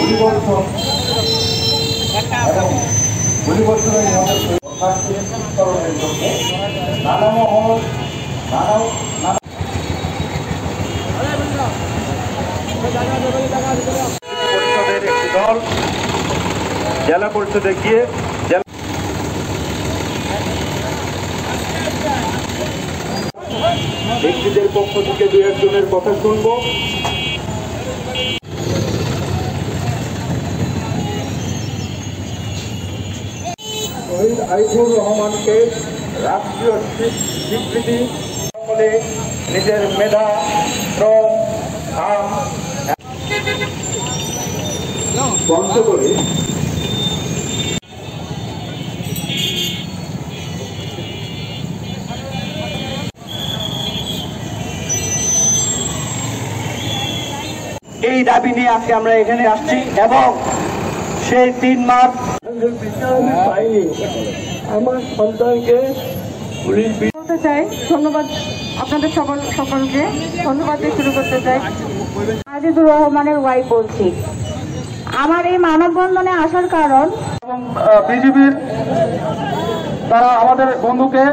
গুলিবর্ষণ এবং গুলিবর্ষণের নিয়ন্ত্রণের জন্য নানা মহল পরিষদের একটি দল জেলা পরিষদে গিয়ে ব্যক্তিদের পক্ষ থেকে দু একজনের কথা শুনব। শহীদ আইফুর রহমানকে রাষ্ট্রীয় স্বীকৃতি বলে নিজের মেধা, শ্রম, ঘাম বন্ধ করে এই দাবি নিয়ে আজকে আমরা এখানে আসছি এবং সেই 3 মার্চ পাইনি আমার সন্তানকে পুলিশ বলতে চাই। ধন্যবাদ আপনাদের সকলকে ধন্যবাদ দিয়ে শুরু করতে চাই। আজিজুর রহমানের ওয়াইফ বলছি। আমার এই মানববন্ধনে আসার কারণ এবং বিজিবির তারা আমাদের বন্ধুকে